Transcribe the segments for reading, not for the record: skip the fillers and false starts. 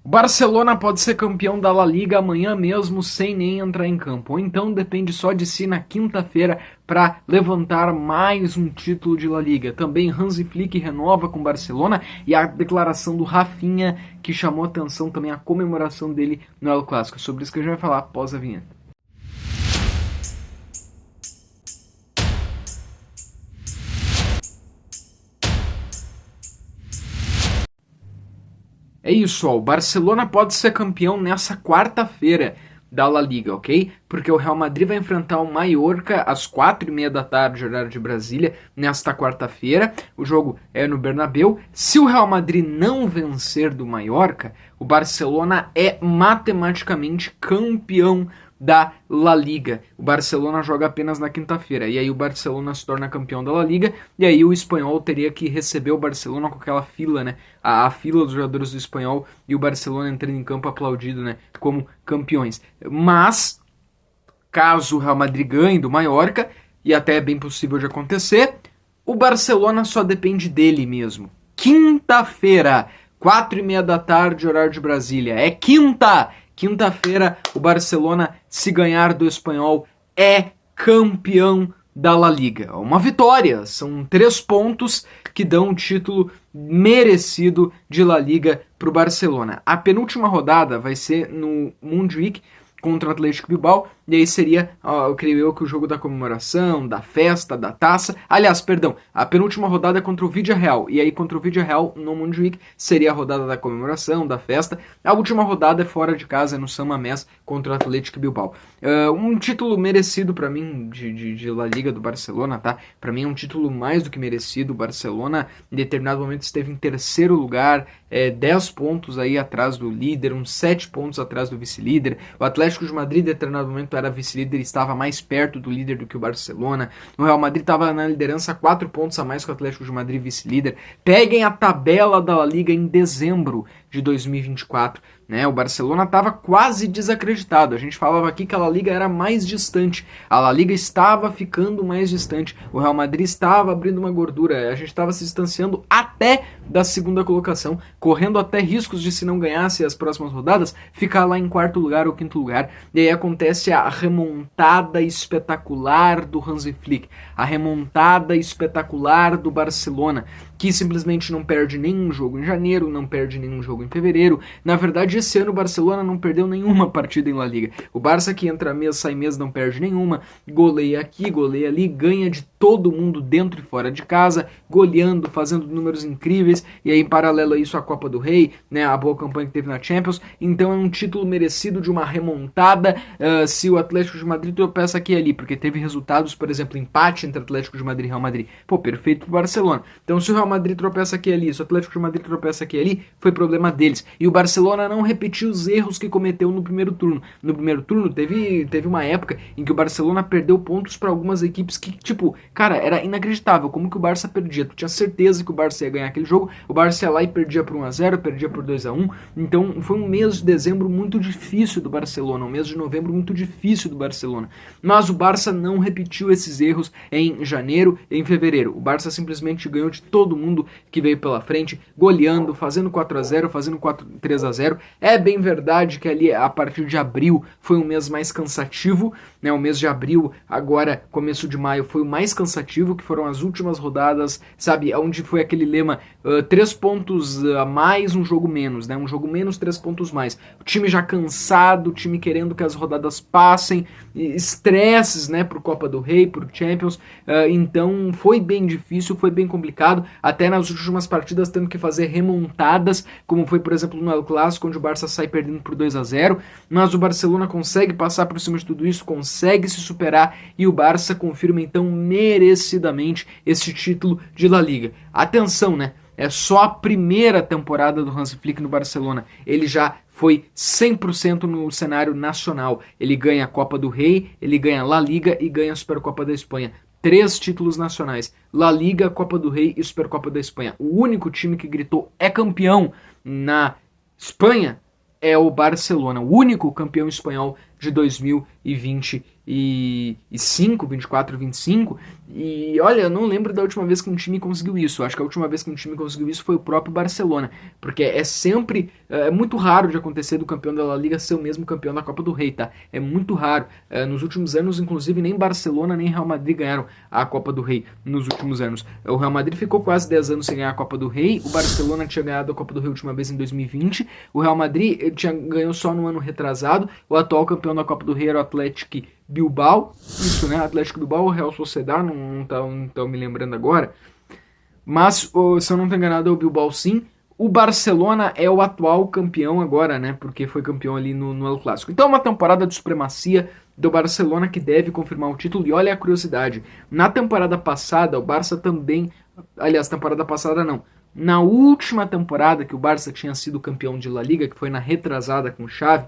O Barcelona pode ser campeão da La Liga amanhã mesmo sem nem entrar em campo, ou então depende só de si na quinta-feira para levantar mais um título de La Liga. Também Hansi Flick renova com o Barcelona e a declaração do Rafinha que chamou atenção também a comemoração dele no El Clásico. Sobre isso que a gente vai falar após a vinheta. É isso, ó, o Barcelona pode ser campeão nessa quarta-feira da La Liga, ok? Porque o Real Madrid vai enfrentar o Mallorca às 4h30 da tarde, horário de Brasília, nesta quarta-feira. O jogo é no Bernabéu. Se o Real Madrid não vencer do Mallorca, o Barcelona é matematicamente campeão da La Liga. O Barcelona joga apenas na quinta-feira, e aí o Barcelona se torna campeão da La Liga, e aí o Espanhol teria que receber o Barcelona com aquela fila, né? A fila dos jogadores do Espanhol e o Barcelona entrando em campo aplaudido, né? Como campeões. Mas, caso o Real Madrid ganhe do Mallorca, e até é bem possível de acontecer, o Barcelona só depende dele mesmo. Quinta-feira, 4h30 da tarde, horário de Brasília. É quinta! Quinta-feira, o Barcelona, se ganhar do Espanhol, é campeão da La Liga. Uma vitória, são 3 pontos que dão um título merecido de La Liga para o Barcelona. A penúltima rodada vai ser no Montjuic contra o Atlético Bilbao, e aí seria, eu creio eu, que o jogo da comemoração, da festa, da taça. Aliás, perdão, a penúltima rodada é contra o Villarreal, e aí contra o Villarreal no Montjuic seria a rodada da comemoração, da festa. A última rodada é fora de casa, no San Mamés, contra o Atlético Bilbao. Um título merecido para mim de La Liga do Barcelona, tá? Para mim é um título mais do que merecido. O Barcelona em determinado momento esteve em terceiro lugar, 10 pontos aí atrás do líder, uns 7 pontos atrás do vice-líder. O Atlético de Madrid em determinado momento era vice-líder e estava mais perto do líder do que o Barcelona. O Real Madrid estava na liderança 4 pontos a mais que o Atlético de Madrid vice-líder. Peguem a tabela da La Liga em dezembro de 2024. Né, o Barcelona estava quase desacreditado. A gente falava aqui que a La Liga era mais distante. A La Liga estava ficando mais distante. O Real Madrid estava abrindo uma gordura. A gente estava se distanciando até da segunda colocação, correndo até riscos de, se não ganhasse as próximas rodadas, ficar lá em quarto lugar ou quinto lugar. E aí acontece a remontada espetacular do Hansi Flick, a remontada espetacular do Barcelona, que simplesmente não perde nenhum jogo em janeiro, não perde nenhum jogo em fevereiro. Na verdade, esse ano o Barcelona não perdeu nenhuma partida em La Liga. O Barça, que entra mês, sai mês, não perde nenhuma, goleia aqui, goleia ali, ganha de todo mundo dentro e fora de casa, goleando, fazendo números incríveis, e aí em paralelo a isso a Copa do Rei, né, a boa campanha que teve na Champions. Então é um título merecido de uma remontada. Se o Atlético de Madrid tropeça aqui e ali, porque teve resultados, por exemplo, empate entre Atlético de Madrid e Real Madrid, pô, perfeito pro Barcelona. Então se o Real Madrid tropeça aqui e ali, se o Atlético de Madrid tropeça aqui e ali, foi problema deles. E o Barcelona não repetiu os erros que cometeu no primeiro turno. No primeiro turno teve uma época em que o Barcelona perdeu pontos para algumas equipes que, tipo, cara, era inacreditável como que o Barça perdia. Tu tinha certeza que o Barça ia ganhar aquele jogo, o Barça ia lá e perdia por 1-0, perdia por 2-1. Então foi um mês de dezembro muito difícil do Barcelona, um mês de novembro muito difícil do Barcelona. Mas o Barça não repetiu esses erros em janeiro e em fevereiro. O Barça simplesmente ganhou de todo mundo que veio pela frente, goleando, fazendo 4-0, fazendo 3-0. É bem verdade que ali a partir de abril foi um mês mais cansativo, né? O mês de abril, agora começo de maio, foi o mais cansativo, que foram as últimas rodadas, sabe, onde foi aquele lema 3 pontos a mais, um jogo menos, né? Um jogo menos, 3 pontos mais. O time já cansado, o time querendo que as rodadas passem, estresses, né, pro Copa do Rei, pro Champions. Então foi bem difícil, foi bem complicado, até nas últimas partidas tendo que fazer remontadas, como foi, por exemplo, no El Clásico, onde o Barça sai perdendo por 2-0, mas o Barcelona consegue passar por cima de tudo isso, consegue se superar, e o Barça confirma então merecidamente esse título de La Liga. Atenção, né? É só a primeira temporada do Hansi Flick no Barcelona. Ele já foi 100% no cenário nacional. Ele ganha a Copa do Rei, ele ganha a La Liga e ganha a Supercopa da Espanha. 3 títulos nacionais: La Liga, Copa do Rei e Supercopa da Espanha. O único time que gritou é campeão na Espanha é o Barcelona, o único campeão espanhol de 2023. 24-25, 24-25, e olha, eu não lembro da última vez que um time conseguiu isso. Acho que a última vez que um time conseguiu isso foi o próprio Barcelona, porque é muito raro de acontecer do campeão da La Liga ser o mesmo campeão da Copa do Rei, tá? É muito raro. Nos últimos anos, inclusive, nem Barcelona nem Real Madrid ganharam a Copa do Rei nos últimos anos. O Real Madrid ficou quase 10 anos sem ganhar a Copa do Rei, o Barcelona tinha ganhado a Copa do Rei a última vez em 2020, o Real Madrid ganhou só no ano retrasado, o atual campeão da Copa do Rei era o Atlético Bilbao, isso, né? Atlético Bilbao ou Real Sociedad, não tô me lembrando agora. Mas, se eu não estou enganado, é o Bilbao sim. O Barcelona é o atual campeão agora, né? Porque foi campeão ali no El Clássico. Então é uma temporada de supremacia do Barcelona que deve confirmar o título. E olha a curiosidade, na temporada passada, o Barça também... Aliás, temporada passada não. Na última temporada que o Barça tinha sido campeão de La Liga, que foi na retrasada com Xavi,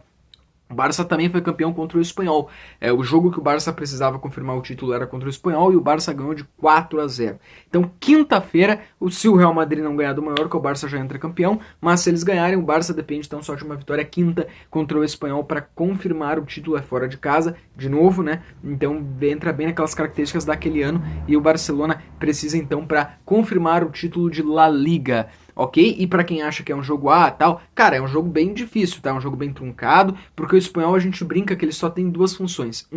o Barça também foi campeão contra o Espanhol. O jogo que o Barça precisava confirmar o título era contra o Espanhol e o Barça ganhou de 4-0. Então, quinta-feira, se o Real Madrid não ganhar do Mallorca, o Barça já entra campeão, mas se eles ganharem, o Barça depende então só de uma vitória quinta contra o Espanhol para confirmar o título. É fora de casa, de novo, né? Então, entra bem naquelas características daquele ano e o Barcelona precisa então para confirmar o título de La Liga. Ok? E pra quem acha que é um jogo tal, cara, é um jogo bem difícil, tá? É um jogo bem truncado, porque o espanhol a gente brinca que ele só tem duas funções.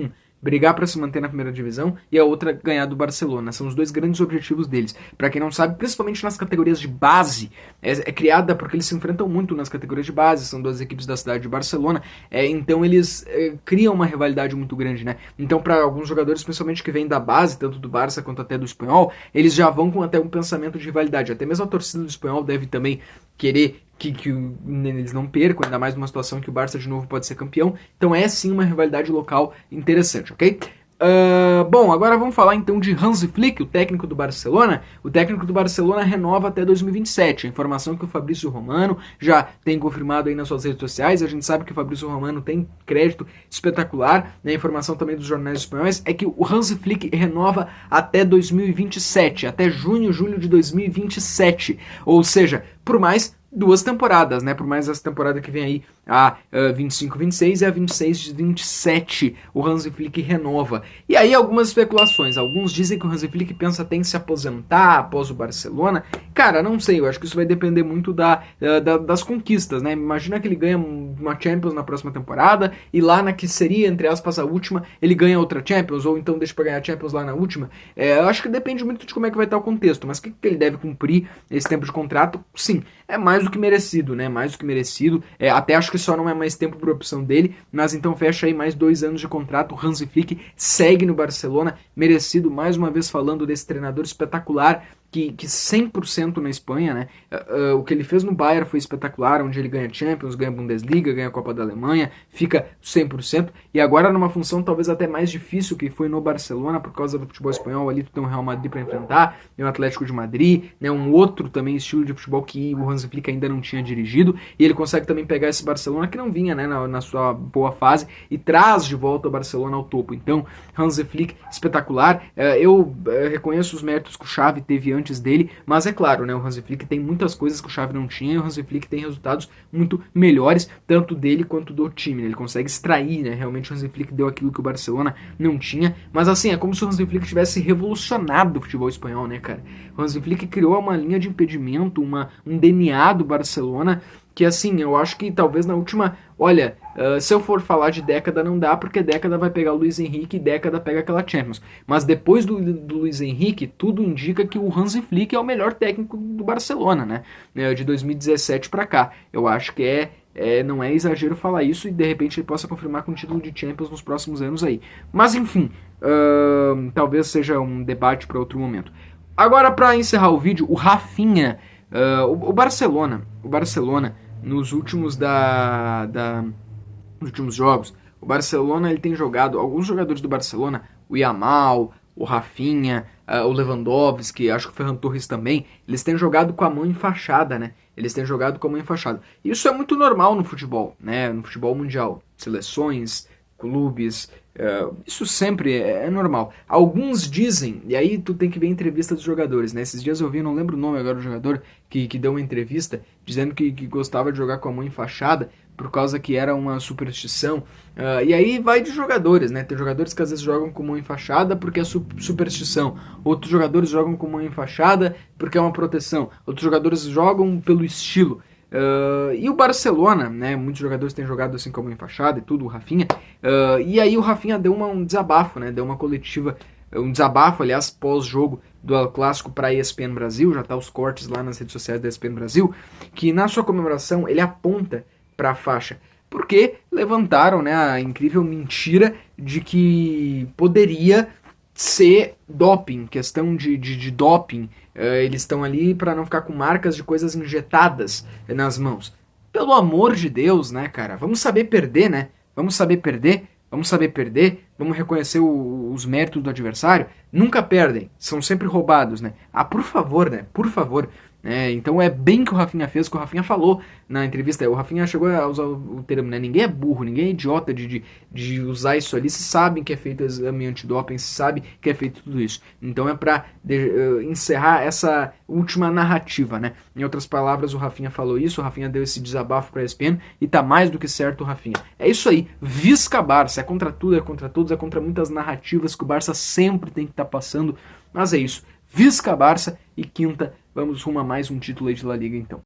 Brigar para se manter na primeira divisão e a outra ganhar do Barcelona. São os dois grandes objetivos deles. Para quem não sabe, principalmente nas categorias de base, é criada porque eles se enfrentam muito nas categorias de base, são duas equipes da cidade de Barcelona, então eles criam uma rivalidade muito grande, né? Então para alguns jogadores, principalmente que vêm da base, tanto do Barça quanto até do Espanhol, eles já vão com até um pensamento de rivalidade. Até mesmo a torcida do Espanhol deve também querer que eles não percam, ainda mais numa situação em que o Barça de novo pode ser campeão. Então é sim uma rivalidade local interessante, ok? Bom, agora vamos falar então de Hansi Flick, o técnico do Barcelona. O técnico do Barcelona renova até 2027. A informação que o Fabrício Romano já tem confirmado aí nas suas redes sociais. A gente sabe que o Fabrício Romano tem crédito espetacular. A informação também dos jornais espanhóis é que o Hansi Flick renova até 2027, até junho, julho de 2027. Ou seja, por mais 2 temporadas, né? Por mais essa temporada que vem aí, a 25-26 e a 26-27, o Hansi Flick renova. E aí algumas especulações. Alguns dizem que o Hansi Flick pensa até em se aposentar após o Barcelona. Cara, não sei, eu acho que isso vai depender muito das conquistas, né? Imagina que ele ganha uma Champions na próxima temporada e lá na que seria, entre aspas, a última, ele ganha outra Champions, ou então deixa pra ganhar a Champions lá na última. Eu acho que depende muito de como é que vai estar o contexto, mas o que ele deve cumprir esse tempo de contrato? Sim, é mais do que merecido, né? Mais do que merecido. Até acho que só não é mais tempo por opção dele, mas então fecha aí mais 2 anos de contrato. O Hansi Flick segue no Barcelona, merecido, mais uma vez falando desse treinador espetacular, que 100% na Espanha, né? O que ele fez no Bayern foi espetacular, onde ele ganha Champions, ganha Bundesliga, ganha a Copa da Alemanha, fica 100%, e agora numa função talvez até mais difícil que foi no Barcelona, por causa do futebol espanhol. Ali tu tem o Real Madrid para enfrentar, tem o Atlético de Madrid, né? Um outro também estilo de futebol que o Hansi Flick ainda não tinha dirigido, e ele consegue também pegar esse Barcelona que não vinha, né, na sua boa fase, e traz de volta o Barcelona ao topo. Então, Hansi Flick, espetacular. Eu reconheço os méritos que o Xavi teve antes dele, mas é claro, né, o Hansi Flick tem muitas coisas que o Xavi não tinha, e o Hansi Flick tem resultados muito melhores, tanto dele quanto do time, né? Ele consegue extrair, né? Realmente o Hansi Flick deu aquilo que o Barcelona não tinha, mas assim, é como se o Hansi Flick tivesse revolucionado o futebol espanhol, né, cara? O Hansi Flick criou uma linha de impedimento, um DNA do Barcelona, que assim, eu acho que talvez na última... Olha, se eu for falar de década não dá, porque década vai pegar o Luis Henrique e década pega aquela Champions. Mas depois do Luis Henrique, tudo indica que o Hansi Flick é o melhor técnico do Barcelona, né? De 2017 pra cá. Eu acho que não é exagero falar isso, e de repente ele possa confirmar com o título de Champions nos próximos anos aí. Mas enfim, talvez seja um debate para outro momento. Agora, para encerrar o vídeo, o Rafinha, o Barcelona, nos últimos nos últimos jogos, o Barcelona ele tem jogado, alguns jogadores do Barcelona, o Yamal, o Rafinha, o Lewandowski, acho que o Ferran Torres também, eles têm jogado com a mão enfaixada, né? Eles têm jogado com a mão enfaixada. Isso é muito normal no futebol, né? No futebol mundial. Seleções, clubes, isso sempre é normal. Alguns dizem, e aí tu tem que ver a entrevista dos jogadores, né? Esses dias eu vi, não lembro o nome agora do jogador, que deu uma entrevista dizendo que gostava de jogar com a mão enfaixada, por causa que era uma superstição. E aí vai de jogadores, né? Tem jogadores que às vezes jogam com mão enfaixada porque é superstição. Outros jogadores jogam com mão enfaixada porque é uma proteção. Outros jogadores jogam pelo estilo. E o Barcelona, né? Muitos jogadores têm jogado assim com a mão enfaixada e tudo, o Rafinha. E aí o Rafinha deu um desabafo, né? Deu uma coletiva, um desabafo, aliás, pós-jogo do El Clássico para a ESPN Brasil, já tá os cortes lá nas redes sociais da ESPN Brasil, que na sua comemoração ele aponta para a faixa, porque levantaram, né, a incrível mentira de que poderia ser doping, questão de doping, eles estão ali para não ficar com marcas de coisas injetadas nas mãos. Pelo amor de Deus, né, cara, vamos saber perder, né, vamos saber perder, vamos reconhecer os méritos do adversário. Nunca perdem, são sempre roubados, né? Por favor, né? Por favor. Então é bem que o Rafinha fez, que o Rafinha falou na entrevista. O Rafinha chegou a usar o termo, né? Ninguém é burro, ninguém é idiota de usar isso ali. Se sabem que é feito exame antidoping, se sabe que é feito tudo isso. Então é pra encerrar essa última narrativa, né? Em outras palavras, o Rafinha falou isso, o Rafinha deu esse desabafo pra ESPN e tá mais do que certo o Rafinha. É isso aí, Visca Barça, é contra tudo, é contra todos, é contra muitas narrativas que o Barça sempre tem que estar passando, mas é isso, Visca Barça e quinta, vamos rumo a mais um título aí de La Liga então.